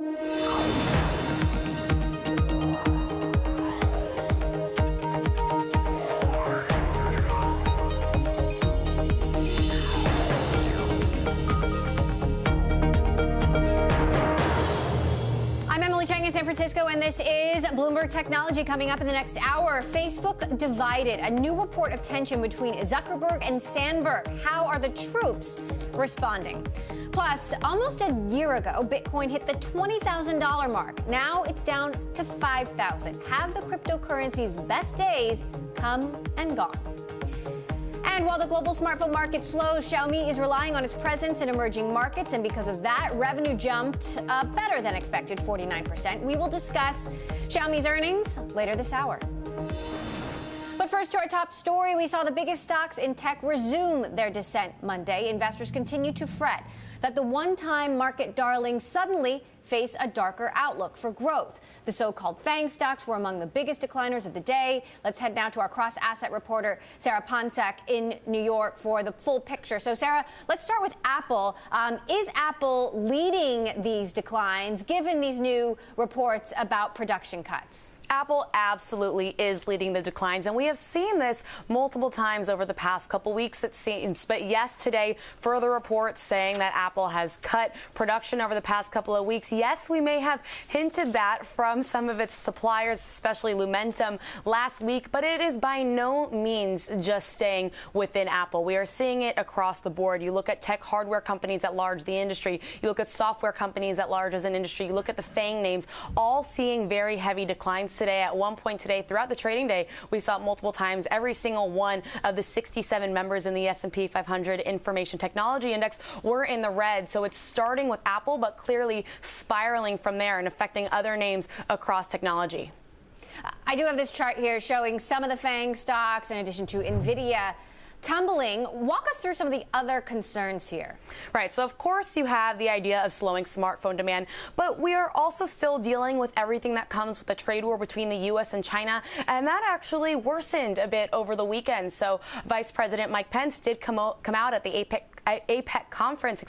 In San Francisco, and this is Bloomberg Technology. Coming up in the next hour, Facebook divided. A new report of tension between Zuckerberg and Sandberg. How are the troops responding? Plus, almost a year ago, Bitcoin hit the $20,000 mark. Now it's down to $5,000. Have the cryptocurrency's best days come and gone? And while the global smartphone market slows, Xiaomi is relying on its presence in emerging markets, and because of that, revenue jumped better than expected, 49%. We will discuss Xiaomi's earnings later this hour. But first, to our top story, we saw the biggest stocks in tech resume their descent Monday. Investors continue to fret that the one-time market darlings suddenly face a darker outlook for growth. The so-called FANG stocks were among the biggest decliners of the day. Let's head now to our cross-asset reporter, Sarah Ponczak in New York for the full picture. So, Sarah, let's start with Apple. Is Apple leading these declines, given these new reports about production cuts? Apple absolutely is leading the declines, and we have seen this multiple times over the past couple weeks, it seems. But yes, today, further reports saying that Apple has cut production over the past couple of weeks. Yes, we may have hinted that from some of its suppliers, especially Lumentum, last week, but it is by no means just staying within Apple. We are seeing it across the board. You look at tech hardware companies at large, the industry. You look at software companies at large as an industry. You look at the FANG names, all seeing very heavy declines today. At one point today, throughout the trading day, we saw multiple times every single one of the 67 members in the S&P 500 Information Technology Index were in the red. So it's starting with Apple, but clearly spiraling from there and affecting other names across technology. I do have this chart here showing some of the FANG stocks in addition to NVIDIA tumbling. Walk us through some of the other concerns here. Right. So, of course, you have the idea of slowing smartphone demand, but we are also still dealing with everything that comes with the trade war between the U.S. and China, and that actually worsened a bit over the weekend. So, Vice President Mike Pence did come out at the APEC conference,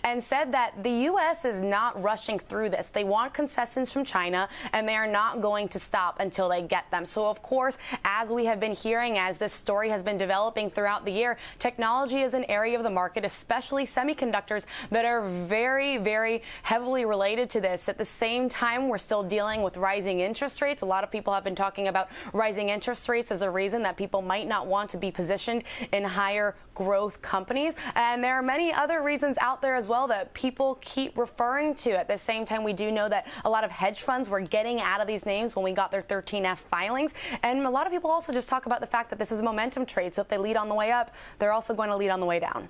and said that the U.S. is not rushing through this. They want concessions from China, and they are not going to stop until they get them. So, of course, as we have been hearing, as this story has been developing throughout the year, technology is an area of the market, especially semiconductors, that are very, very heavily related to this. At the same time, we're still dealing with rising interest rates. A lot of people have been talking about rising interest rates as a reason that people might not want to be positioned in higher growth companies. And there are many other reasons out there as well that people keep referring to. At the same time, we do know that a lot of hedge funds were getting out of these names when we got their 13F filings. And a lot of people also just talk about the fact that this is a momentum trade. So if they lead on the way up, they're also going to lead on the way down.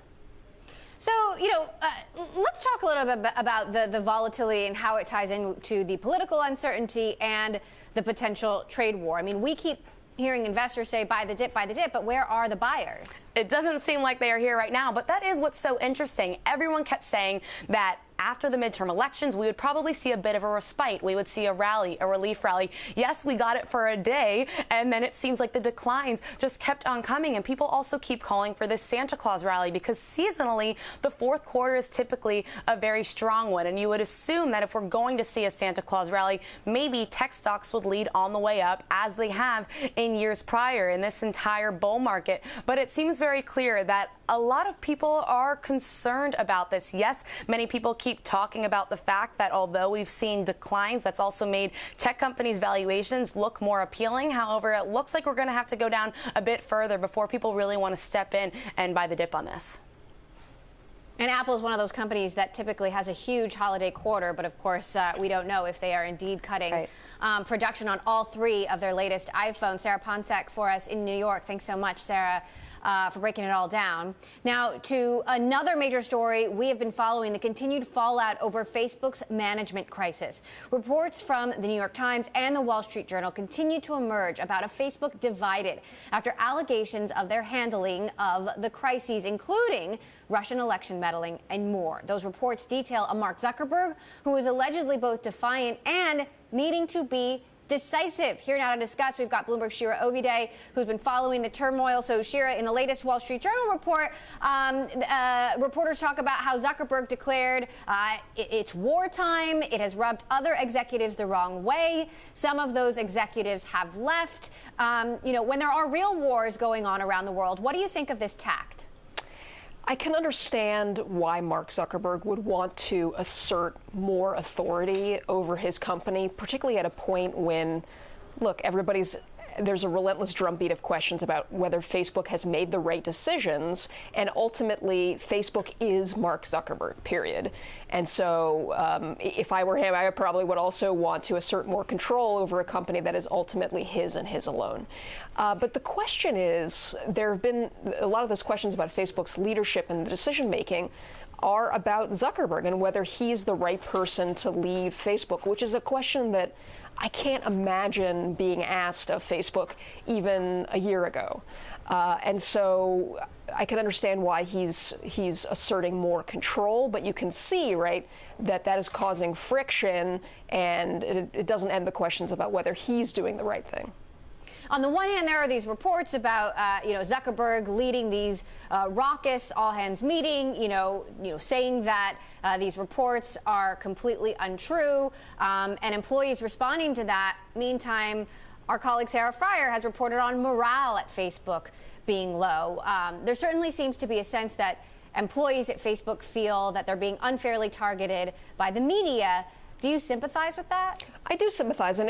So, let's talk a little bit about the volatility and how it ties into the political uncertainty and the potential trade war. I mean, we keep hearing investors say buy the dip, but where are the buyers? It doesn't seem like they are here right now, but that is what's so interesting. Everyone kept saying that after the midterm elections, we would probably see a bit of a respite. We would see a rally, a relief rally. Yes, we got it for a day, and then it seems like the declines just kept on coming. And people also keep calling for this Santa Claus rally because seasonally, the fourth quarter is typically a very strong one. And you would assume that if we're going to see a Santa Claus rally, maybe tech stocks would lead on the way up as they have in years prior in this entire bull market. But it seems very clear that a lot of people are concerned about this. Yes, many people keep talking about the fact that although we've seen declines, that's also made tech companies' valuations look more appealing. However, it looks like we're going to have to go down a bit further before people really want to step in and buy the dip on this. And Apple is one of those companies that typically has a huge holiday quarter, but of course, we don't know if they are indeed cutting production on all three of their latest iPhones. Sarah Ponczak for us in New York. Thanks so much, Sarah, for breaking it all down. Now, to another major story we have been following, the continued fallout over Facebook's management crisis. Reports from the New York Times and the Wall Street Journal continue to emerge about a Facebook divided after allegations of their handling of the crises, including Russian election meddling and more. Those reports detail a Mark Zuckerberg who is allegedly both defiant and needing to be decisive. Here now to discuss, we've got Bloomberg's Shira Ovide, who's been following the turmoil. So, Shira, in the latest Wall Street Journal report, reporters talk about how Zuckerberg declared it's wartime. It has rubbed other executives the wrong way. Some of those executives have left. When there are real wars going on around the world, what do you think of this tact? I can understand why Mark Zuckerberg would want to assert more authority over his company, particularly at a point when, look, there's a relentless drumbeat of questions about whether Facebook has made the right decisions, and ultimately Facebook is Mark Zuckerberg, period. And so if I were him, I probably would also want to assert more control over a company that is ultimately his and his alone. But the question is, there have been a lot of those questions about Facebook's leadership and the decision making are about Zuckerberg and whether he's the right person to lead Facebook, which is a question that I can't imagine being asked of Facebook even a year ago. And so I can understand why he's asserting more control, but you can see, right, that is causing friction, and it doesn't end the questions about whether he's doing the right thing. On the one hand, there are these reports about, Zuckerberg leading these raucous all-hands meeting, saying that these reports are completely untrue, and employees responding to that. Meantime, our colleague Sarah Fryer has reported on morale at Facebook being low. There certainly seems to be a sense that employees at Facebook feel that they're being unfairly targeted by the media. Do you sympathize with that? I do sympathize, and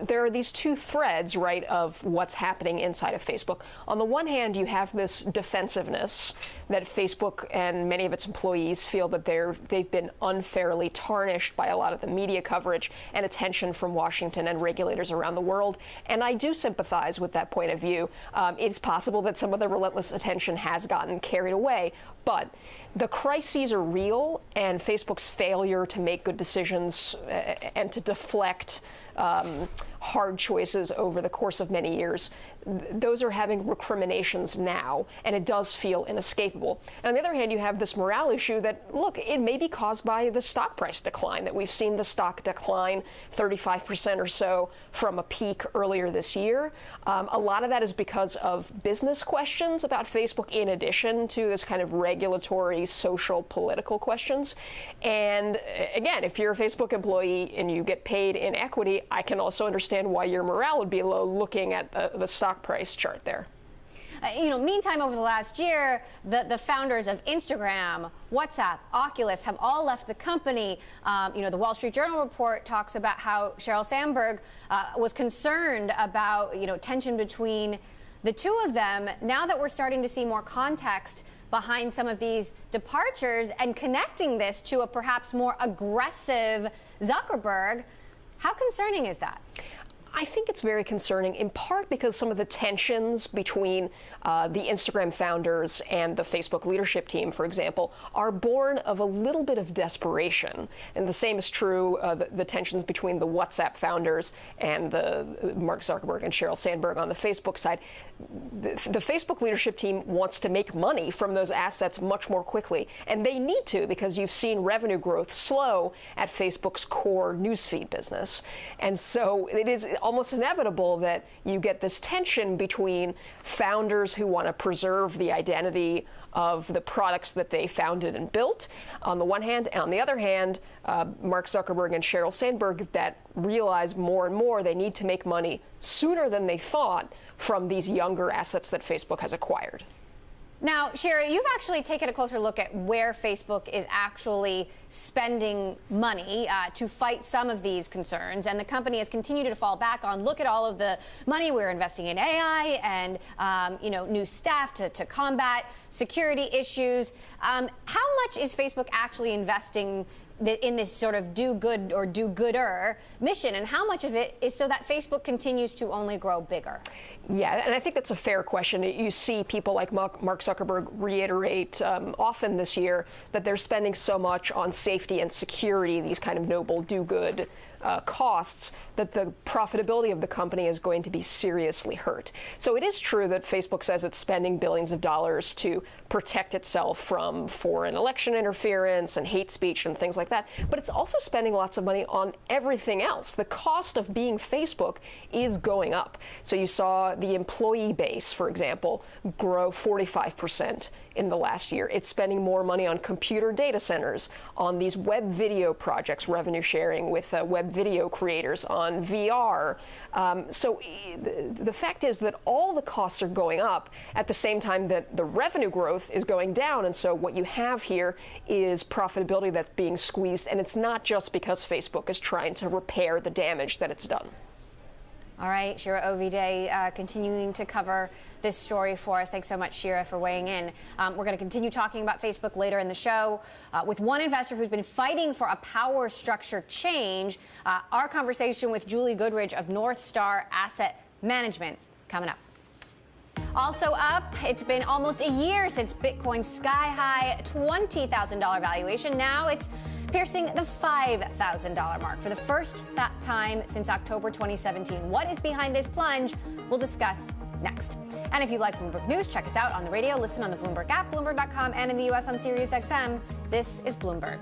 there are these two threads, right, of what's happening inside of Facebook. On the one hand, you have this defensiveness that Facebook and many of its employees feel that they've been unfairly tarnished by a lot of the media coverage and attention from Washington and regulators around the world. And I do sympathize with that point of view. It's possible that some of the relentless attention has gotten carried away, but the crises are real, and Facebook's failure to make good decisions and to deflect hard choices over the course of many years, those are having recriminations now, and it does feel inescapable. And on the other hand, you have this morale issue that, look, it may be caused by the stock price decline, that we've seen the stock decline 35% or so from a peak earlier this year. A lot of that is because of business questions about Facebook, in addition to this kind of regulatory, social, political questions. And again, if you're a Facebook employee and you get paid in equity, I can also understand why your morale would be low looking at the stock price chart there. Meantime, over the last year, the founders of Instagram, WhatsApp, Oculus have all left the company. The Wall Street Journal report talks about how Sheryl Sandberg was concerned about, tension between the two of them. Now that we're starting to see more context behind some of these departures and connecting this to a perhaps more aggressive Zuckerberg, how concerning is that? I think it's very concerning, in part because some of the tensions between the Instagram founders and the Facebook leadership team, for example, are born of a little bit of desperation. And the same is true, the tensions between the WhatsApp founders and the Mark Zuckerberg and Sheryl Sandberg on the Facebook side. The Facebook leadership team wants to make money from those assets much more quickly, and they need to, because you've seen revenue growth slow at Facebook's core newsfeed business. And so it is almost inevitable that you get this tension between founders who want to preserve the identity of the products that they founded and built, on the one hand, and on the other hand, Mark Zuckerberg and Sheryl Sandberg that realize more and more they need to make money sooner than they thought from these younger assets that Facebook has acquired. Now, Shira, you've actually taken a closer look at where Facebook is actually spending money to fight some of these concerns, and the company has continued to fall back on, look at all of the money we're investing in AI and, new staff to combat security issues. How much is Facebook actually investing in this sort of do good or do gooder mission, and how much of it is so that Facebook continues to only grow bigger? Yeah, and I think that's a fair question. You see people like Mark Zuckerberg reiterate often this year that they're spending so much on safety and security, these kind of noble do-good costs, that the profitability of the company is going to be seriously hurt. So it is true that Facebook says it's spending billions of dollars to protect itself from foreign election interference and hate speech and things like that, but it's also spending lots of money on everything else. The cost of being Facebook is going up. So you saw the employee base, for example, grow 45% in the last year. It's spending more money on computer data centers, on these web video projects, revenue sharing with web video creators, on VR. So the fact is that all the costs are going up at the same time that the revenue growth is going down. And so what you have here is profitability that's being squeezed. And it's not just because Facebook is trying to repair the damage that it's done. All right, Shira Ovide continuing to cover this story for us. Thanks so much, Shira, for weighing in. We're going to continue talking about Facebook later in the show with one investor who's been fighting for a power structure change. Our conversation with Julie Goodridge of North Star Asset Management coming up. Also up, it's been almost a year since Bitcoin's sky-high $20,000 valuation. Now it's piercing the $5,000 mark for the first time since October 2017. What is behind this plunge? We'll discuss next. And if you like Bloomberg News, check us out on the radio, listen on the Bloomberg app, Bloomberg.com, and in the U.S. on SiriusXM. This is Bloomberg.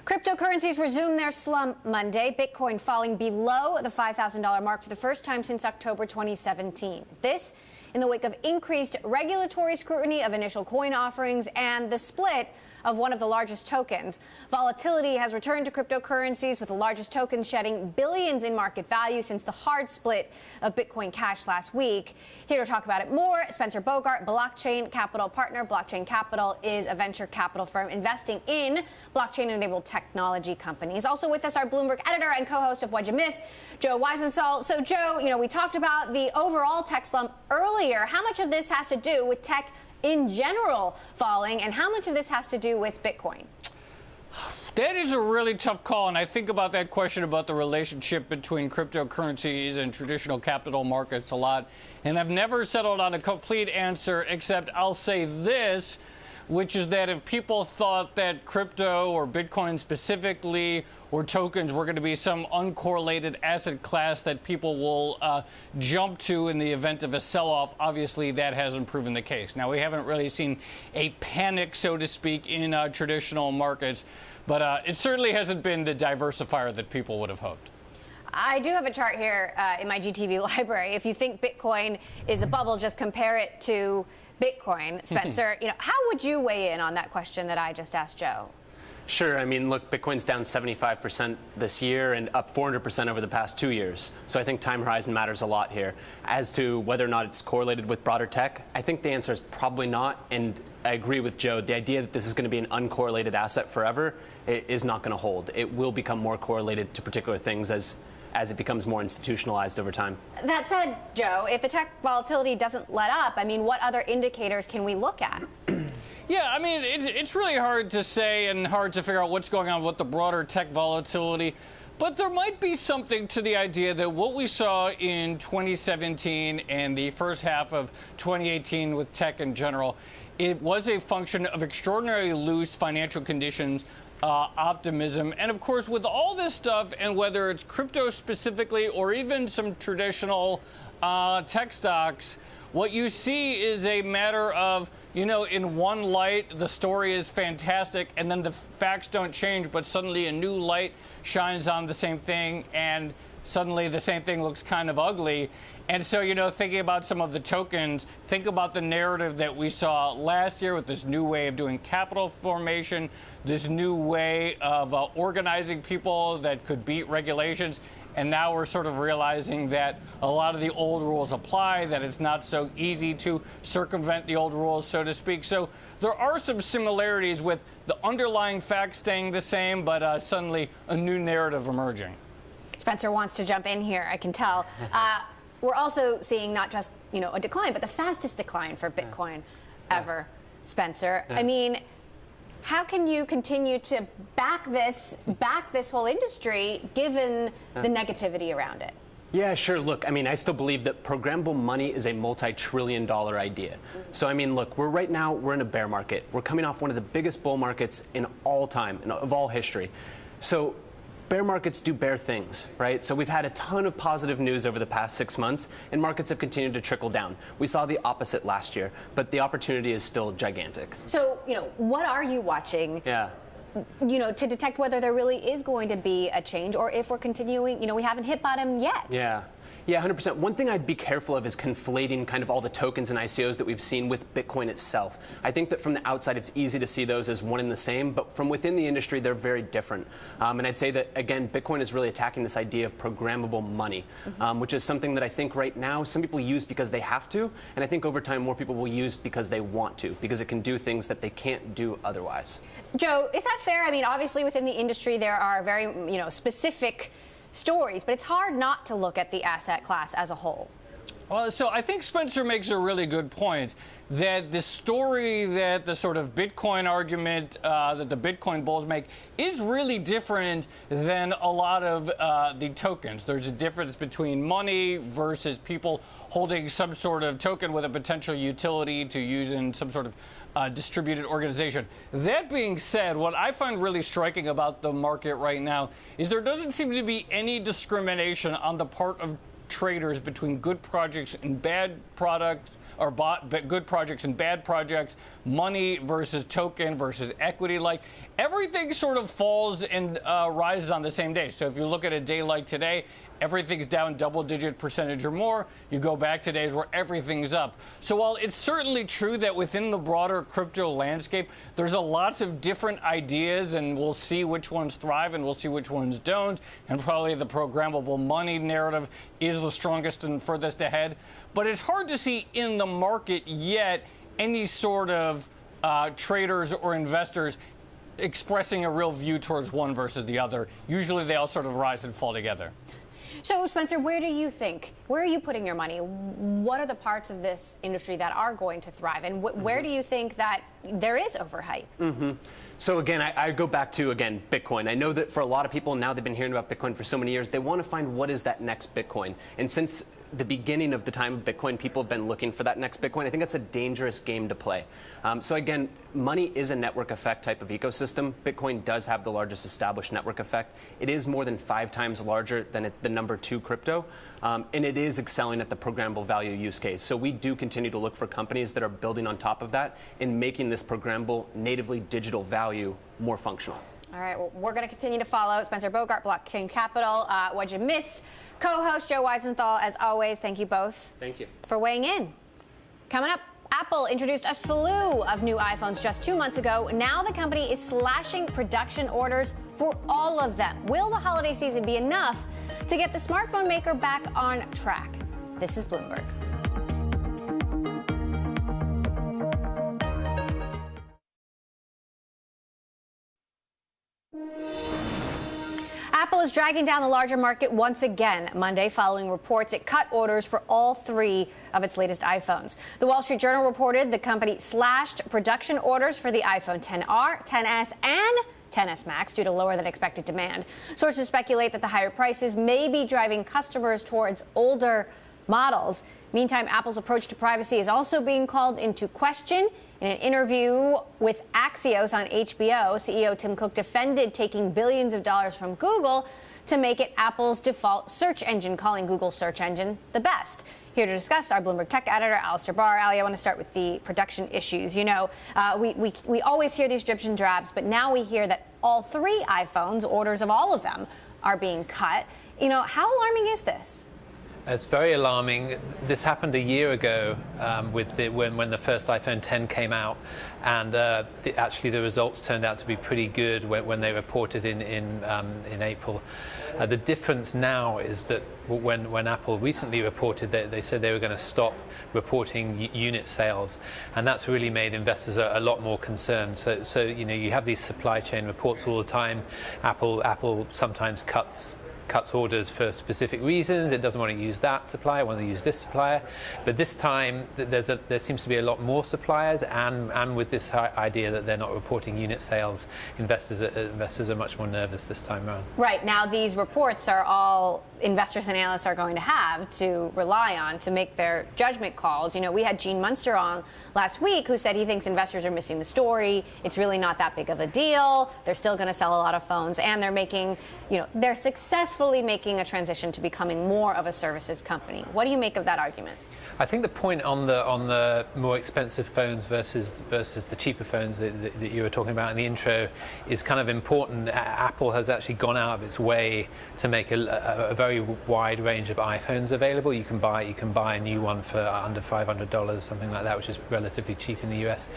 Cryptocurrencies resumed their slump Monday, Bitcoin falling below the $5,000 mark for the first time since October 2017. This in the wake of increased regulatory scrutiny of initial coin offerings and the split of one of the largest tokens. Volatility has returned to cryptocurrencies, with the largest tokens shedding billions in market value since the hard split of Bitcoin Cash last week. Here to talk about it more, Spencer Bogart, Blockchain Capital partner. Blockchain Capital is a venture capital firm investing in blockchain-enabled technology companies. Also with us, our Bloomberg editor and co-host of Wedge of Myth, Joe Weisenthal. So, Joe, we talked about the overall tech slump earlier. How much of this has to do with tech in general falling, and how much of this has to do with Bitcoin? That is a really tough call, and I think about that question about the relationship between cryptocurrencies and traditional capital markets a lot, and I've never settled on a complete answer, except I'll say this, which is that if people thought that crypto or Bitcoin specifically or tokens were going to be some uncorrelated asset class that people will jump to in the event of a sell-off, obviously that hasn't proven the case. Now, we haven't really seen a panic, so to speak, in traditional markets, but it certainly hasn't been the diversifier that people would have hoped. I do have a chart here in my GTV library. If you think Bitcoin is a bubble, just compare it to Bitcoin. Spencer, how would you weigh in on that question that I just asked Joe? Sure. I mean, look, Bitcoin's down 75% this year and up 400% over the past 2 years. So I think time horizon matters a lot here. As to whether or not it's correlated with broader tech, I think the answer is probably not. And I agree with Joe. The idea that this is going to be an uncorrelated asset forever is not going to hold. It will become more correlated to particular things as it becomes more institutionalized over time. That said, Joe, if the tech volatility doesn't let up, what other indicators can we look at? Yeah, it's really hard to say and hard to figure out what's going on with the broader tech volatility. But there might be something to the idea that what we saw in 2017 and the first half of 2018 with tech in general, it was a function of extraordinarily loose financial conditions, optimism, and of course with all this stuff, and whether it's crypto specifically or even some traditional tech stocks, what you see is a matter of, in one light the story is fantastic and then the facts don't change, but suddenly a new light shines on the same thing and suddenly the same thing looks kind of ugly. And so, thinking about some of the tokens, think about the narrative that we saw last year with this new way of doing capital formation, this new way of organizing people that could beat regulations. And now we're sort of realizing that a lot of the old rules apply, that it's not so easy to circumvent the old rules, so to speak. So there are some similarities with the underlying facts staying the same, but suddenly a new narrative emerging. Spencer wants to jump in here, I can tell. We're also seeing not just, a decline, but the fastest decline for Bitcoin ever, Spencer. How can you continue to back this whole industry given the negativity around it? Yeah, sure. Look, I mean, I still believe that programmable money is a multi-trillion-dollar idea. So, I mean, look, we're in a bear market. We're coming off one of the biggest bull markets in all time, of all history. So, bear markets do bear things, right? So we've had a ton of positive news over the past 6 months, and markets have continued to trickle down. We saw the opposite last year, but the opportunity is still gigantic. So, what are you watching? Yeah. To detect whether there really is going to be a change, or if we're continuing, we haven't hit bottom yet. Yeah. Yeah, 100%. One thing I'd be careful of is conflating kind of all the tokens and ICOs that we've seen with Bitcoin itself. I think that from the outside, it's easy to see those as one and the same, but from within the industry, they're very different. And I'd say that, again, Bitcoin is really attacking this idea of programmable money, which is something that I think right now some people use because they have to, and I think over time more people will use because they want to, because it can do things that they can't do otherwise. Joe, is that fair? I mean, obviously within the industry, there are very, specific stories, but it's hard not to look at the asset class as a whole. Well, so I think Spencer makes a really good point that the story that the sort of Bitcoin argument that the Bitcoin bulls make is really different than a lot of the tokens. There's a difference between money versus people holding some sort of token with a potential utility to use in some sort of distributed organization. That being said, what I find really striking about the market right now is there doesn't seem to be any discrimination on the part of traders between good projects and bad products, or good projects and bad projects, money versus token versus equity. Like, everything sort of falls and rises on the same day. So if you look at a day like today, everything's down double-digit percentage or more. You go back to days where everything's up. So while it's certainly true that within the broader crypto landscape, there's lots of different ideas, and we'll see which ones thrive and we'll see which ones don't, and probably the programmable money narrative is the strongest and furthest ahead. But it's hard to see in the market yet any sort of traders or investors expressing a real view towards one versus the other. Usually they all sort of rise and fall together. So, Spencer, where are you putting your money? What are the parts of this industry that are going to thrive? And where do you think that there is overhype? So again, I go back to, again, Bitcoin. I know that for a lot of people now, they've been hearing about Bitcoin for so many years, they want to find what is that next Bitcoin. And since the beginning of the time of Bitcoin, people have been looking for that next Bitcoin. I think that's a dangerous game to play. So again, money is a network effect type of ecosystem. Bitcoin does have the largest established network effect. It is more than 5 times larger than the number 2 crypto. And it is excelling at the programmable value use case. So we do continue to look for companies that are building on top of that and making this programmable, natively digital value more functional. All right, well, we're going to continue to follow. Spencer Bogart, Blockchain Capital. What'd you miss? Co-host Joe Weisenthal, as always, thank you both. Thank you. For weighing in. Coming up, Apple introduced a slew of new iPhones just 2 months ago. Now the company is slashing production orders for all of them. Will the holiday season be enough to get the smartphone maker back on track? This is Bloomberg. Apple is dragging down the larger market once again Monday following reports it cut orders for all 3 of its latest iPhones. The Wall Street Journal reported the company slashed production orders for the iPhone XR, XS, and XS Max due to lower than expected demand. Sources speculate that the higher prices may be driving customers towards older models. Meantime, Apple's approach to privacy is also being called into question. In an interview with Axios on HBO, CEO Tim Cook defended taking billions of dollars from Google to make it Apple's default search engine, calling Google's search engine the best. Here to discuss, our Bloomberg tech editor, Alistair Barr. Ali, I want to start with the production issues. We always hear these drips and drabs, but now we hear that all 3 iPhones, orders of all of them, are being cut. How alarming is this? It's very alarming. This happened a year ago when the first iPhone X came out, and actually the results turned out to be pretty good when they reported in April. The difference now is that when Apple recently reported, they said they were going to stop reporting unit sales, and that's really made investors a lot more concerned. So you have these supply chain reports all the time. Apple sometimes cuts cuts orders for specific reasons. It doesn't want to use that supplier, it wants to use this supplier. But this time, there seems to be a lot more suppliers, and with this idea that they're not reporting unit sales, investors are much more nervous this time around. Right. Now, these reports are all investors and analysts are going to have to rely on to make their judgment calls. You know, we had Gene Munster on last week who said he thinks investors are missing the story. It's really not that big of a deal. They're still going to sell a lot of phones, and they're making, they're successfully making a transition to becoming more of a services company. What do you make of that argument? I think the point on the more expensive phones versus the cheaper phones that you were talking about in the intro is kind of important. Apple has actually gone out of its way to make a very wide range of iPhones available. You can buy a new one for under $500, something like that, which is relatively cheap in the US.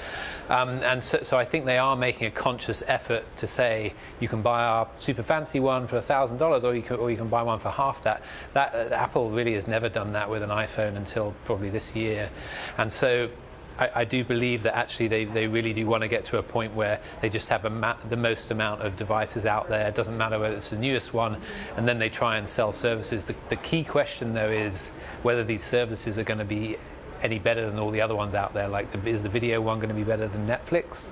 And so I think they are making a conscious effort to say you can buy our super fancy one for $1,000, or you can buy one for half that. Apple really has never done that with an iPhone until probably this year, and so I do believe that actually they really do want to get to a point where they just have the most amount of devices out there. It doesn't matter whether it's the newest one, and then they try and sell services. The key question though is whether these services are going to be any better than all the other ones out there. Like, is the video one going to be better than Netflix?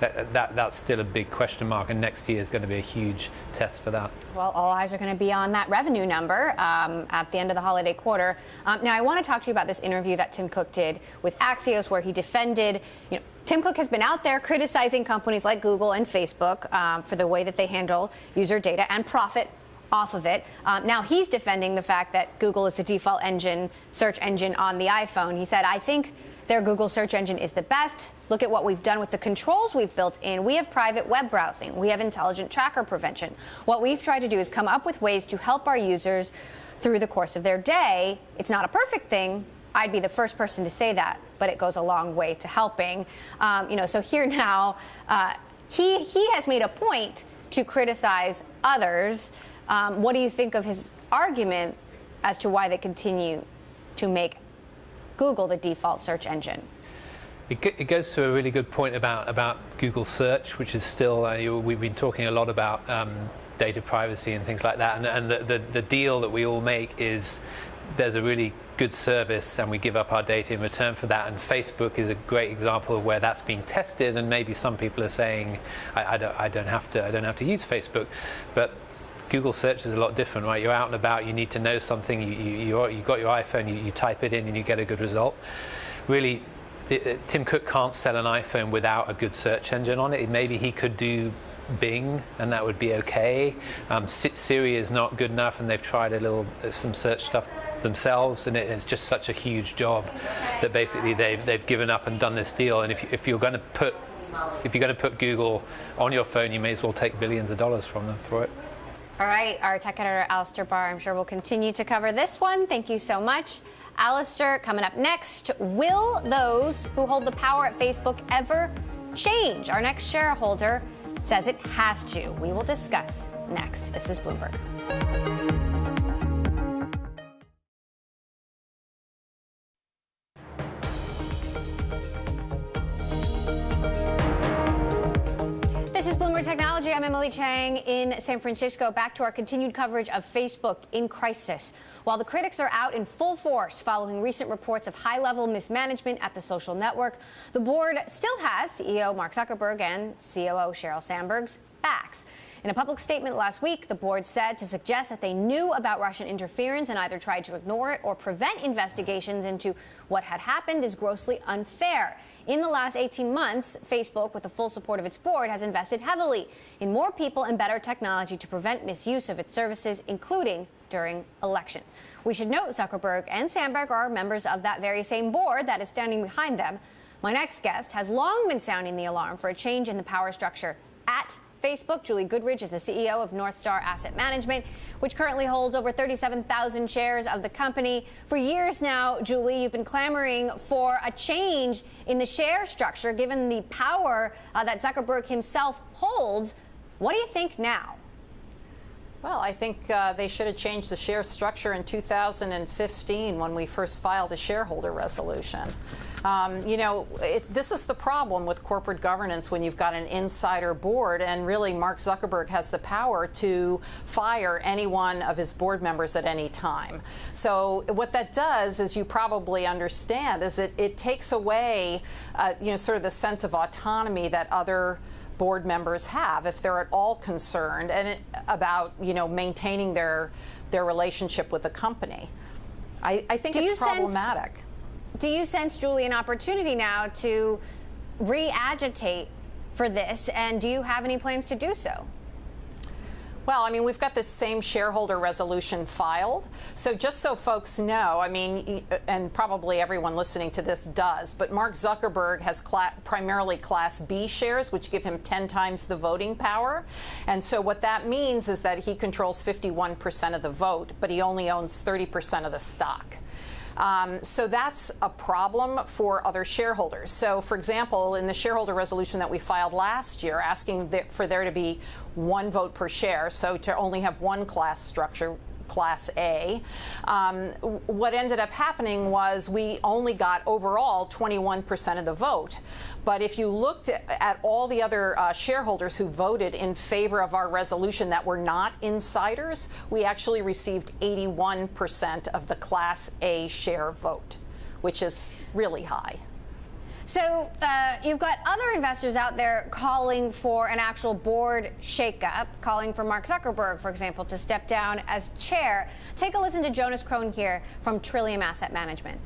That's still a big question mark, and next year is going to be a huge test for that. Well, all eyes are going to be on that revenue number at the end of the holiday quarter. Now, I want to talk to you about this interview that Tim Cook did with Axios, where he defended, Tim Cook has been out there criticizing companies like Google and Facebook for the way that they handle user data and profit off of it. Now he's defending the fact that Google is the default search engine on the iPhone. He said, I think their Google search engine is the best. Look at what we've done with the controls we've built in. We have private web browsing. We have intelligent tracker prevention. What we've tried to do is come up with ways to help our users through the course of their day. It's not a perfect thing. I'd be the first person to say that, but it goes a long way to helping. So here now, he has made a point to criticize others. What do you think of his argument as to why they continue to make Google the default search engine? It goes to a really good point about Google search, which is still, we've been talking a lot about data privacy and things like that, and the deal that we all make is there's a really good service and we give up our data in return for that, and Facebook is a great example of where that's being tested, and maybe some people are saying I don't have to use Facebook, but Google search is a lot different, right? You're out and about, you need to know something, you got your iPhone, you type it in and you get a good result. Really, Tim Cook can't sell an iPhone without a good search engine on it. Maybe he could do Bing and that would be okay. Siri is not good enough, and they've tried some search stuff themselves, and it's just such a huge job that basically they've given up and done this deal. And if you're going to put Google on your phone, you may as well take billions of dollars from them for it. All right, our tech editor, Alistair Barr, I'm sure will continue to cover this one. Thank you so much. Alistair, coming up next, will those who hold the power at Facebook ever change? Our next shareholder says it has to. We will discuss next. This is Bloomberg. This is Bloomberg Technology. I'm Emily Chang in San Francisco. Back to our continued coverage of Facebook in crisis. While the critics are out in full force following recent reports of high-level mismanagement at the social network, the board still has CEO Mark Zuckerberg and COO Sheryl Sandberg's backs. In a public statement last week, the board said to suggest that they knew about Russian interference and either tried to ignore it or prevent investigations into what had happened is grossly unfair. In the last 18 months, Facebook, with the full support of its board, has invested heavily in more people and better technology to prevent misuse of its services, including during elections. We should note Zuckerberg and Sandberg are members of that very same board that is standing behind them. My next guest has long been sounding the alarm for a change in the power structure at Facebook. Julie Goodridge is the CEO of North Star Asset Management, which currently holds over 37,000 shares of the company. For years now, Julie, you've been clamoring for a change in the share structure, given the power that Zuckerberg himself holds. What do you think now? Well, I think they should have changed the share structure in 2015 when we first filed a shareholder resolution. This is the problem with corporate governance when you've got an insider board, and really Mark Zuckerberg has the power to fire any one of his board members at any time. So what that does, as you probably understand, is it takes away, sort of the sense of autonomy that other board members have if they're at all concerned about maintaining their relationship with the company. I think it's problematic. Do you sense, Julie, an opportunity now to re-agitate for this, and do you have any plans to do so? Well, I mean, we've got this same shareholder resolution filed. So just so folks know, I mean, and probably everyone listening to this does, but Mark Zuckerberg has primarily Class B shares, which give him 10 times the voting power. And so what that means is that he controls 51% of the vote, but he only owns 30% of the stock. So that's a problem for other shareholders. So, for example, in the shareholder resolution that we filed last year, asking for there to be one vote per share, so to only have one class structure, Class A. What ended up happening was we only got overall 21% of the vote. But if you looked at all the other shareholders who voted in favor of our resolution that were not insiders, we actually received 81% of the Class A share vote, which is really high. So you've got other investors out there calling for an actual board shakeup, calling for Mark Zuckerberg, for example, to step down as chair. Take a listen to Jonas Krohn here from Trillium Asset Management.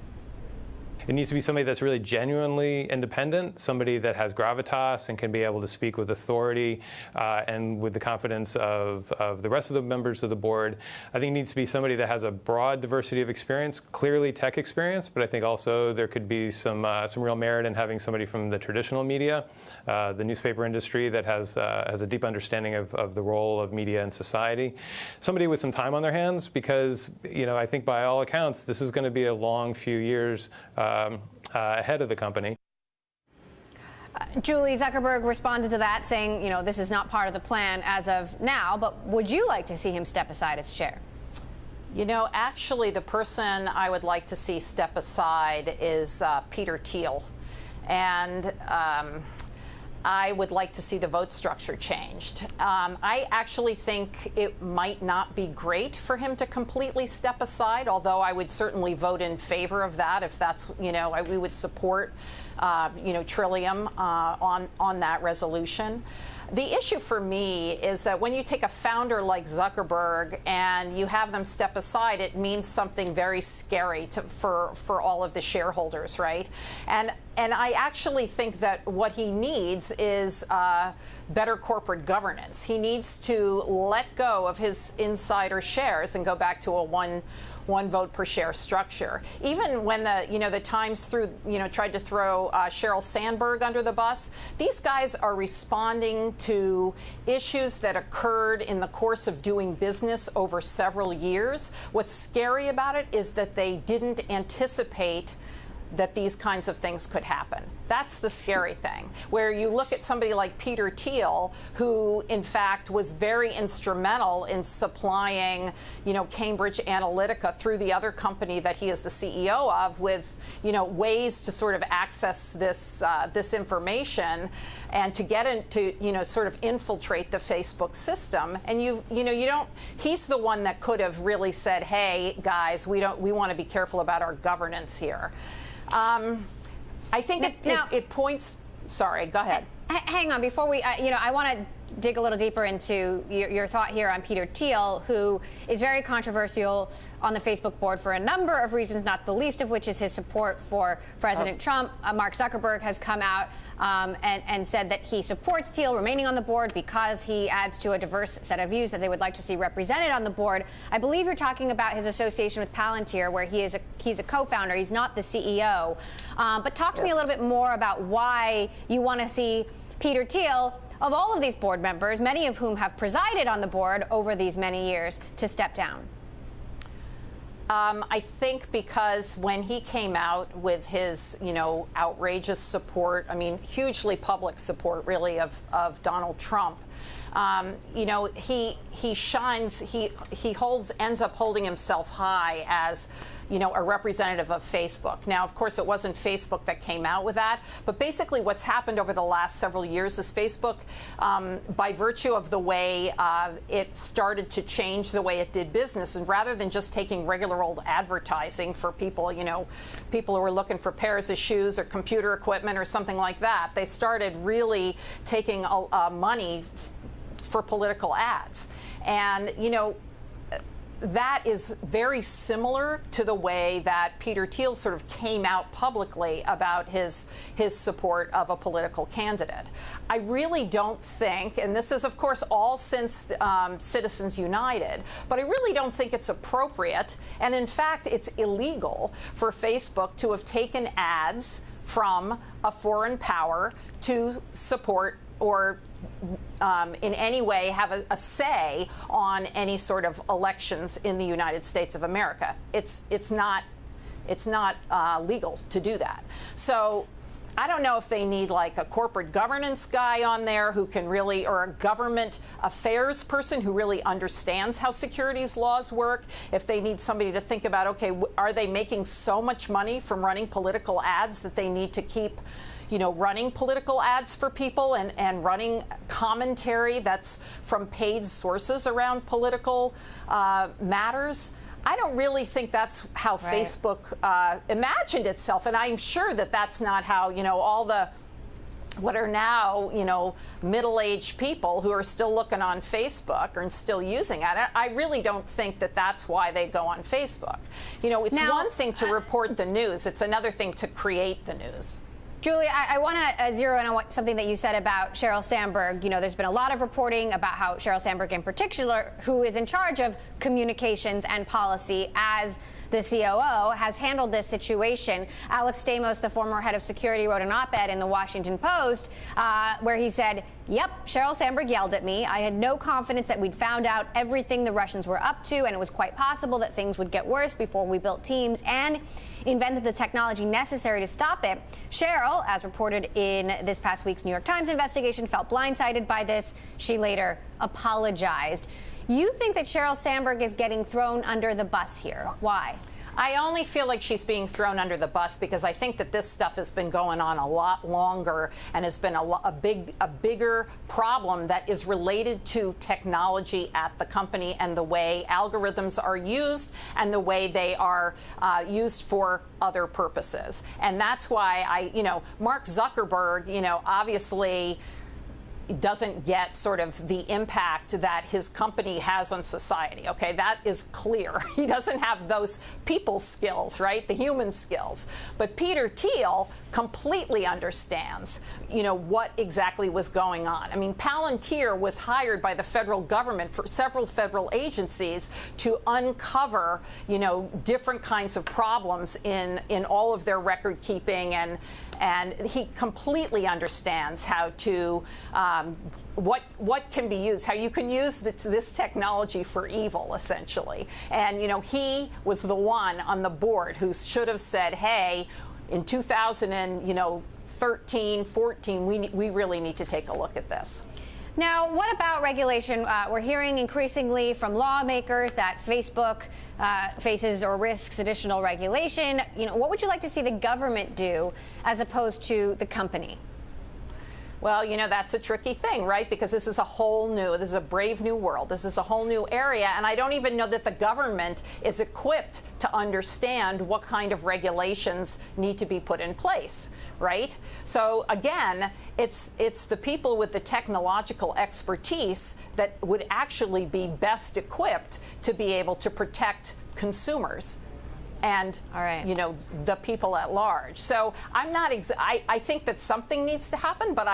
It needs to be somebody that's really genuinely independent, somebody that has gravitas and can be able to speak with authority and with the confidence of the rest of the members of the board. I think it needs to be somebody that has a broad diversity of experience, clearly tech experience, but I think also there could be some real merit in having somebody from the traditional media, the newspaper industry that has a deep understanding of the role of media in society. Somebody with some time on their hands, because I think by all accounts this is going to be a long few years ahead of the company. Julie, Zuckerberg responded to that saying, this is not part of the plan as of now, but would you like to see him step aside as chair? Actually, the person I would like to see step aside is Peter Thiel. And I would like to see the vote structure changed. I actually think it might not be great for him to completely step aside, although I would certainly vote in favor of that if that's, we would support, Trillium on that resolution. The issue for me is that when you take a founder like Zuckerberg and you have them step aside, it means something very scary for all of the shareholders, right? And I actually think that what he needs is better corporate governance. He needs to let go of his insider shares and go back to a one vote per share structure. Even when the Times tried to throw Sheryl Sandberg under the bus, these guys are responding to issues that occurred in the course of doing business over several years. What's scary about it is that they didn't anticipate that these kinds of things could happen. That's the scary thing, where you look at somebody like Peter Thiel, who in fact was very instrumental in supplying, Cambridge Analytica through the other company that he is the CEO of, with, ways to sort of access this information and to get into, sort of infiltrate the Facebook system. And he's the one that could have really said, hey guys, we want to be careful about our governance here. I think it points. Sorry, go ahead. Hang on, before we, I want to dig a little deeper into your thought here on Peter Thiel, who is very controversial on the Facebook board for a number of reasons, not the least of which is his support for President Trump. Mark Zuckerberg has come out and said that he supports Thiel remaining on the board because he adds to a diverse set of views that they would like to see represented on the board. I believe you're talking about his association with Palantir, where he's a co-founder. He's not the CEO. But talk to me a little bit more about why you want to see Peter Thiel, of all of these board members, many of whom have presided on the board over these many years, to step down. I think because when he came out with his, outrageous support, hugely public support, really, of Donald Trump, he shines, ends up holding himself high as, a representative of Facebook. Now, of course, it wasn't Facebook that came out with that, but basically what's happened over the last several years is Facebook, by virtue of the way it started to change the way it did business, and rather than just taking regular old advertising for people, people who were looking for pairs of shoes or computer equipment or something like that, they started really taking money for political ads. And, that is very similar to the way that Peter Thiel sort of came out publicly about his support of a political candidate. I really don't think, and this is, of course, all since Citizens United, but I really don't think it's appropriate, and in fact, it's illegal for Facebook to have taken ads from a foreign power to support or in any way have a say on any sort of elections in the United States of America. It's not legal to do that. So I don't know if they need like a corporate governance guy on there who can really, or a government affairs person who really understands how securities laws work. If they need somebody to think about, okay, are they making so much money from running political ads that they need to keep running political ads for people and running commentary that's from paid sources around political matters. I don't really think that's how Facebook imagined itself. And I'm sure that that's not how, all the what are now, middle-aged people who are still looking on Facebook and still using it. I really don't think that that's why they go on Facebook. It's now, one thing to report the news. It's another thing to create the news. Julie, I want to zero in on something that you said about Sheryl Sandberg. There's been a lot of reporting about how Sheryl Sandberg in particular, who is in charge of communications and policy as the COO, has handled this situation. Alex Stamos, the former head of security, wrote an op-ed in the Washington Post where he said, yep, Sheryl Sandberg yelled at me. I had no confidence that we'd found out everything the Russians were up to, and it was quite possible that things would get worse before we built teams and invented the technology necessary to stop it. Sheryl, as reported in this past week's New York Times investigation, felt blindsided by this. She later apologized. You think that Sheryl Sandberg is getting thrown under the bus here. Why? I only feel like she's being thrown under the bus because I think that this stuff has been going on a lot longer and has been a bigger problem that is related to technology at the company and the way algorithms are used and the way they are used for other purposes. And that's why Mark Zuckerberg, obviously doesn't get sort of the impact that his company has on society. Okay, that is clear. He doesn't have those people skills, right? The human skills. But Peter Thiel completely understands, what exactly was going on. I mean, Palantir was hired by the federal government for several federal agencies to uncover, different kinds of problems in all of their record keeping, and he completely understands how to what can be used, how you can use this technology for evil, essentially. And he was the one on the board who should have said, hey, in 2013, 14, we really need to take a look at this. Now, what about regulation? We're hearing increasingly from lawmakers that Facebook faces or risks additional regulation. What would you like to see the government do as opposed to the company? Well, that's a tricky thing, right? Because this is a brave new world. This is a whole new area. And I don't even know that the government is equipped to understand what kind of regulations need to be put in place, right? So again, it's the people with the technological expertise that would actually be best equipped to be able to protect consumers and the people at large. So I'm not I think that something needs to happen, but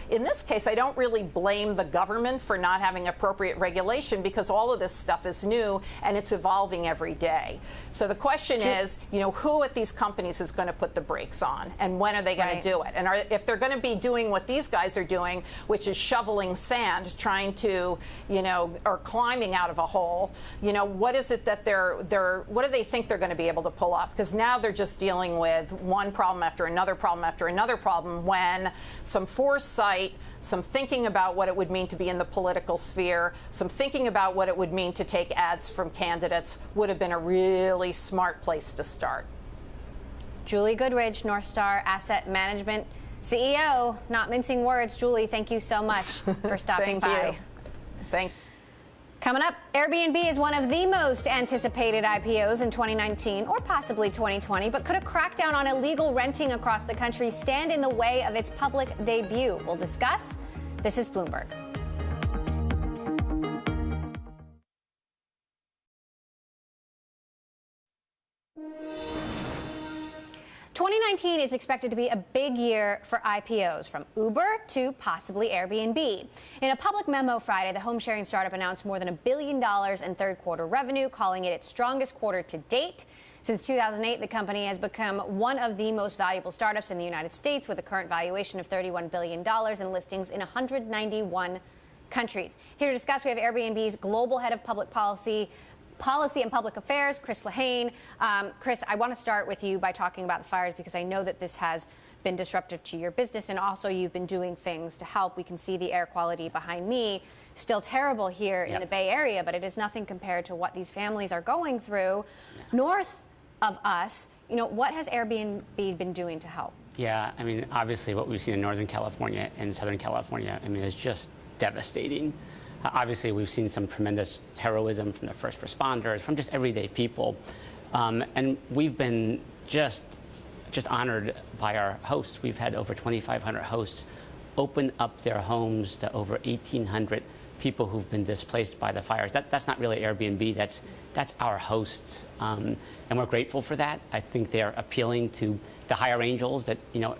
in this case I don't really blame the government for not having appropriate regulation, because all of this stuff is new and it's evolving every day. So the question is, who at these companies is going to put the brakes on, and when are they going to do it? And if they're going to be doing what these guys are doing, which is shoveling sand, trying to, or climbing out of a hole, what is it that what do they think they're going to be able to pull off, because now they're just dealing with one problem after another problem after another problem, when some foresight, some thinking about what it would mean to be in the political sphere, some thinking about what it would mean to take ads from candidates would have been a really smart place to start. Julie Goodridge, North Star Asset Management CEO, not mincing words. Julie, thank you so much for stopping by. Thank you. Coming up, Airbnb is one of the most anticipated IPOs in 2019 or possibly 2020, but could a crackdown on illegal renting across the country stand in the way of its public debut? We'll discuss. This is Bloomberg. 2019 is expected to be a big year for IPOs, from Uber to possibly Airbnb. In a public memo Friday, the home-sharing startup announced more than $1 billion in third-quarter revenue, calling it its strongest quarter to date. Since 2008, the company has become one of the most valuable startups in the United States, with a current valuation of $31 billion and listings in 191 countries. Here to discuss, we have Airbnb's global head of public policy and Public Affairs, Chris Lehane. Chris, I want to start with you by talking about the fires, because I know that this has been disruptive to your business, and also you've been doing things to help. We can see the air quality behind me, still terrible here in the Bay Area, but it is nothing compared to what these families are going through north of us. You know, what has Airbnb been doing to help? Yeah, I mean, obviously what we've seen in Northern California and Southern California, I mean, is just devastating. Obviously, we've seen some tremendous heroism from the first responders, from just everyday people. And we've been just honored by our hosts. We've had over 2,500 hosts open up their homes to over 1,800 people who've been displaced by the fires. That's not really Airbnb, that's our hosts. And we're grateful for that. I think they're appealing to the higher angels that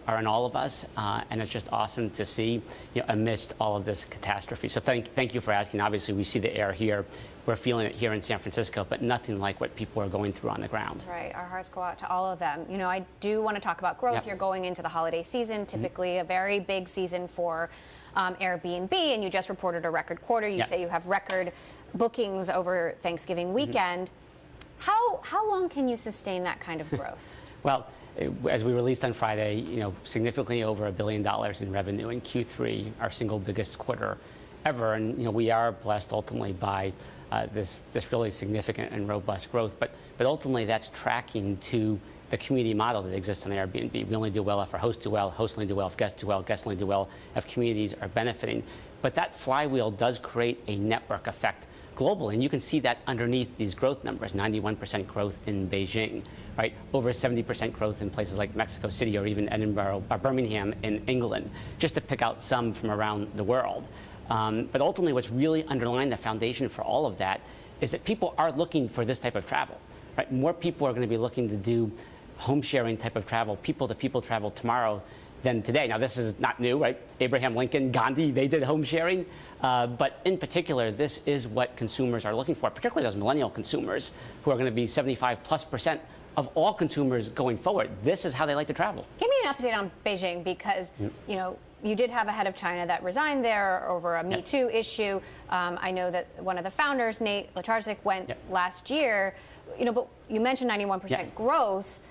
are in all of us, and it's just awesome to see amidst all of this catastrophe. So thank you for asking. Obviously, we see the air here. We're feeling it here in San Francisco, but nothing like what people are going through on the ground. Right. Our hearts go out to all of them. You know, I do want to talk about growth. Yep. You're going into the holiday season, typically a very big season for Airbnb, and you just reported a record quarter. You say you have record bookings over Thanksgiving weekend. How long can you sustain that kind of growth? Well, as we released on Friday, significantly over $1 billion in revenue in Q3, our single biggest quarter ever. And we are blessed ultimately by this really significant and robust growth. But ultimately, that's tracking to the community model that exists on Airbnb. We only do well if our hosts do well, hosts only do well if guests do well, guests only do well if communities are benefiting. But that flywheel does create a network effect globally, and you can see that underneath these growth numbers: 91% growth in Beijing, right? Over 70% growth in places like Mexico City or even Edinburgh or Birmingham in England, just to pick out some from around the world. But ultimately, what's really underlying the foundation for all of that is that people are looking for this type of travel, right? More people are going to be looking to do home sharing type of travel, people-to-people travel tomorrow than today. Now, this is not new, right? Abraham Lincoln, Gandhi, they did home sharing. But in particular, this is what consumers are looking for, particularly those millennial consumers who are going to be 75+% of all consumers going forward. This is how they like to travel. Give me an update on Beijing, because, you did have a head of China that resigned there over a Me Too issue. I know that one of the founders, Nate Letarczyk, went last year. But you mentioned 91% growth.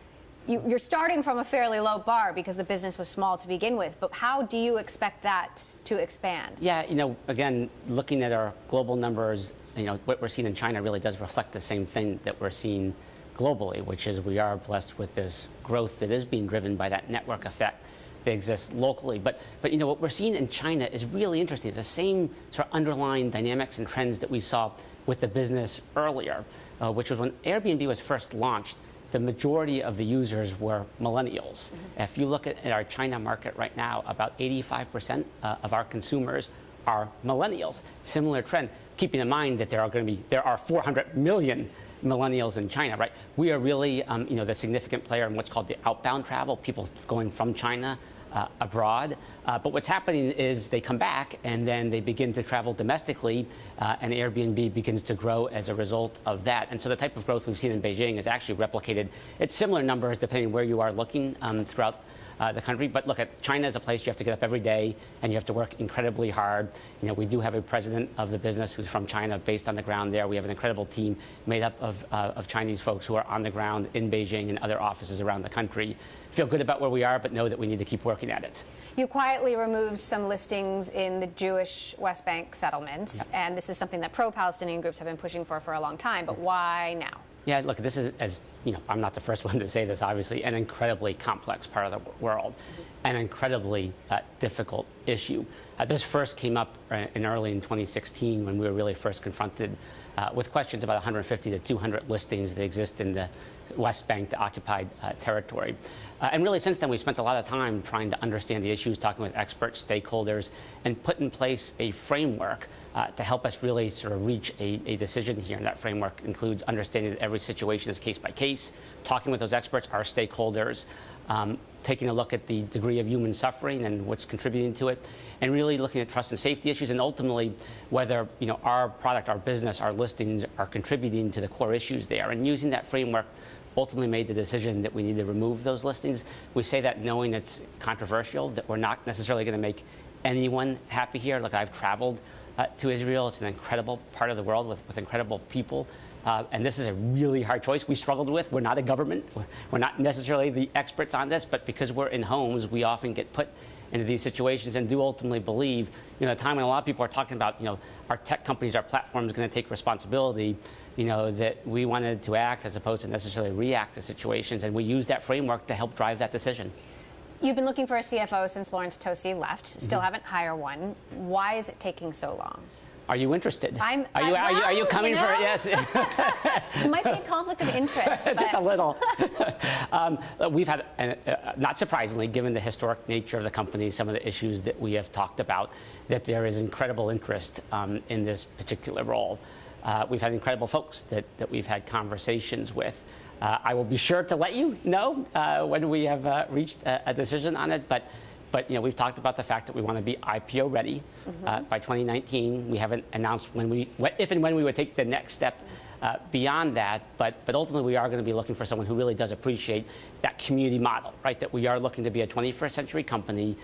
You're starting from a fairly low bar because the business was small to begin with. But how do you expect that to expand? Yeah, again, looking at our global numbers, what we're seeing in China really does reflect the same thing that we're seeing globally, which is we are blessed with this growth that is being driven by that network effect that exists locally. But what we're seeing in China is really interesting. It's the same sort of underlying dynamics and trends that we saw with the business earlier, which was when Airbnb was first launched. The majority of the users were millennials. If you look at our China market right now, about 85% of our consumers are millennials. Similar trend, keeping in mind that there are 400 million millennials in China, right? We are really, the significant player in what's called the outbound travel, people going from China abroad. But what's happening is they come back and then they begin to travel domestically, and Airbnb begins to grow as a result of that. And so the type of growth we've seen in Beijing is actually replicated. It's similar numbers depending where you are looking throughout the country. But look, China is a place you have to get up every day and you have to work incredibly hard. We do have a president of the business who's from China, based on the ground there. We have an incredible team made up of Chinese folks who are on the ground in Beijing and other offices around the country. Feel good about where we are, but know that we need to keep working at it. You quietly removed some listings in the Jewish West Bank settlements, and this is something that pro-Palestinian groups have been pushing for a long time. But why now? Yeah, look, this is, as you know, I'm not the first one to say this, obviously, an incredibly complex part of the world, an incredibly difficult issue. This first came up early in 2016 when we were really first confronted with questions about 150 to 200 listings that exist in the West Bank, the occupied territory. And really, since then, we've spent a lot of time trying to understand the issues, talking with experts, stakeholders, and put in place a framework to help us really sort of reach a decision here. And that framework includes understanding that every situation is case by case, talking with those experts, our stakeholders, taking a look at the degree of human suffering and what's contributing to it, and really looking at trust and safety issues, and ultimately whether our product, our business, our listings are contributing to the core issues there. And using that framework, ultimately made the decision that we need to remove those listings. We say that knowing it's controversial, that we're not necessarily going to make anyone happy here. Look, I've traveled to Israel. It's an incredible part of the world with incredible people. And this is a really hard choice we struggled with. We're not a government. We're not necessarily the experts on this, but because we're in homes, we often get put into these situations and do ultimately believe, at a time when a lot of people are talking about, our tech companies, our platforms going to take responsibility, that we wanted to act as opposed to necessarily react to situations. And we use that framework to help drive that decision. You've been looking for a CFO since Lawrence Tosi left. Still haven't hired one. Why is it taking so long? Are you interested? Are you coming for it? Yes. It might be a conflict of interest. Just a little. We've had, not surprisingly, given the historic nature of the company, some of the issues that we have talked about, that there is incredible interest in this particular role. We've had incredible folks that we've had conversations with. I will be sure to let you know when we have reached a decision on it. But we've talked about the fact that we want to be IPO ready by 2019. We haven't announced if and when we would take the next step beyond that. But ultimately, we are going to be looking for someone who really does appreciate that community model, right? That we are looking to be a 21st century company,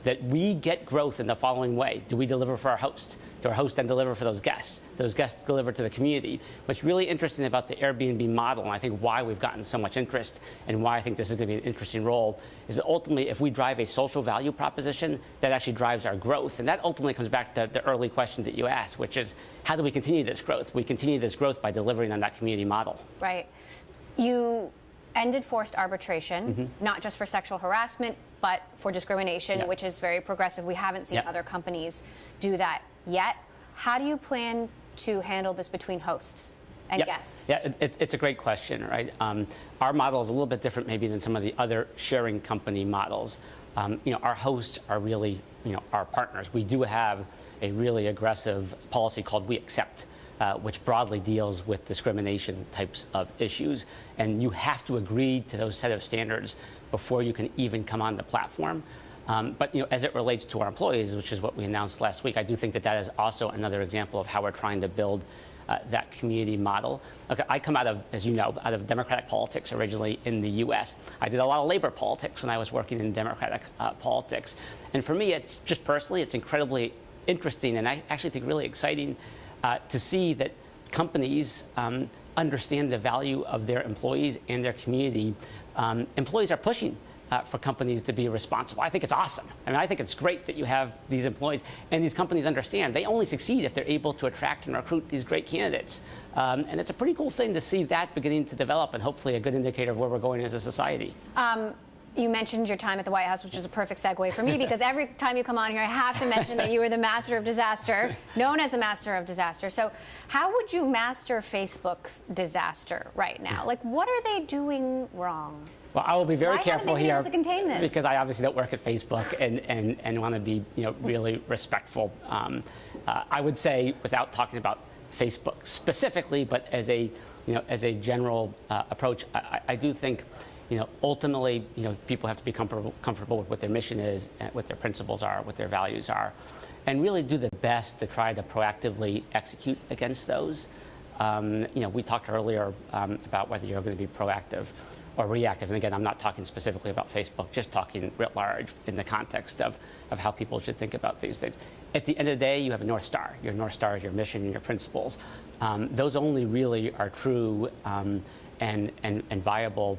that we get growth in the following way. Do we deliver for our hosts? Do our hosts then deliver for those guests? Those guests deliver to the community. What's really interesting about the Airbnb model, and I think why we've gotten so much interest and why I think this is going to be an interesting role, is that ultimately if we drive a social value proposition, that actually drives our growth. And that ultimately comes back to the early question that you asked, which is how do we continue this growth? We continue this growth by delivering on that community model. Right. You ended forced arbitration, not just for sexual harassment, but for discrimination, which is very progressive. We haven't seen other companies do that yet. How do you plan to handle this between hosts and guests? Yeah, it's a great question, right? Our model is a little bit different maybe than some of the other sharing company models. Our hosts are really, our partners. We do have a really aggressive policy called We Accept, which broadly deals with discrimination types of issues. And you have to agree to those set of standards before you can even come on the platform. But as it relates to our employees, which is what we announced last week, I do think that is also another example of how we're trying to build that community model. Okay, I come out of, as you know, out of Democratic politics originally in the U.S. I did a lot of labor politics when I was working in Democratic politics. And for me, it's just personally, it's incredibly interesting and I actually think really exciting to see that companies understand the value of their employees and their community. Employees are pushing for companies to be responsible. I think it's awesome. I mean, I think it's great that you have these employees and these companies understand they only succeed if they're able to attract and recruit these great candidates. And it's a pretty cool thing to see that beginning to develop and hopefully a good indicator of where we're going as a society. You mentioned your time at the White House, which is a perfect segue for me because every time you come on here, I have to mention that you were the master of disaster, known as the master of disaster. So how would you master Facebook's disaster right now? Like, what are they doing wrong? Well, I will be very careful here able to contain this? Because I obviously don't work at Facebook and want to be really respectful. I would say, without talking about Facebook specifically, but as a general approach, I do think ultimately people have to be comfortable with what their mission is, what their principles are, what their values are, and really do the best to try to proactively execute against those. We talked earlier about whether you're going to be proactive or reactive. And again, I'm not talking specifically about Facebook, just talking writ large in the context of how people should think about these things. At the end of the day, you have a North Star. Your North Star is your mission and your principles. Those only really are true and viable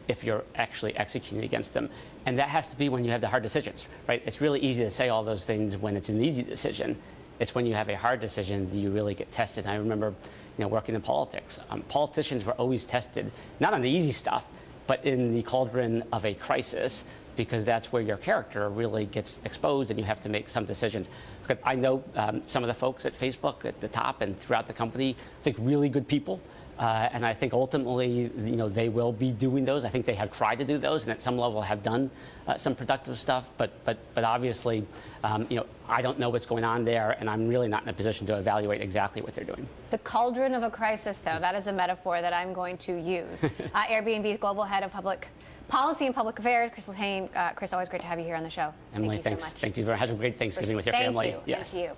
if you're actually executing against them. And that has to be when you have the hard decisions, right? It's really easy to say all those things when it's an easy decision. It's when you have a hard decision that you really get tested. And I remember, working in politics. Politicians were always tested, not on the easy stuff, but in the cauldron of a crisis, because that's where your character really gets exposed and you have to make some decisions. Because I know some of the folks at Facebook at the top and throughout the company, I think really good people. And I think ultimately, they will be doing those. I think they have tried to do those, and at some level have done some productive stuff. But obviously, I don't know what's going on there, and I'm really not in a position to evaluate exactly what they're doing. The cauldron of a crisis, though, that is a metaphor that I'm going to use. Airbnb's global head of public policy and public affairs, Chris Lehane. Chris, always great to have you here on the show. Emily, thanks so much. Thank you for having a great Thanksgiving with your family. Thank you. Yes. Thank you.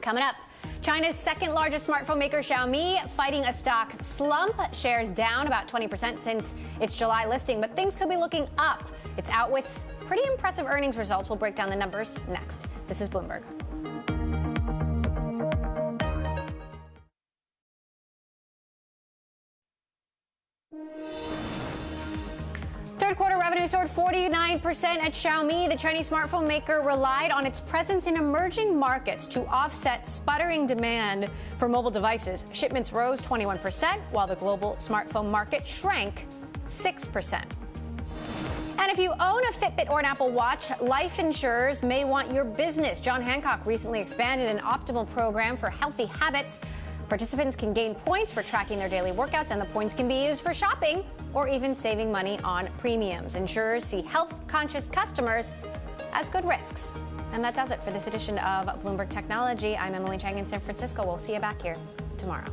Coming up, China's second largest smartphone maker, Xiaomi, fighting a stock slump. Shares down about 20% since its July listing, but things could be looking up. It's out with pretty impressive earnings results. We'll break down the numbers next. This is Bloomberg. Third quarter revenue soared 49% at Xiaomi. The Chinese smartphone maker relied on its presence in emerging markets to offset sputtering demand for mobile devices. Shipments rose 21%, while the global smartphone market shrank 6%. And if you own a Fitbit or an Apple Watch, life insurers may want your business. John Hancock recently expanded an optimal program for healthy habits. Participants can gain points for tracking their daily workouts, and the points can be used for shopping or even saving money on premiums. Insurers see health-conscious customers as good risks. And that does it for this edition of Bloomberg Technology. I'm Emily Chang in San Francisco. We'll see you back here tomorrow.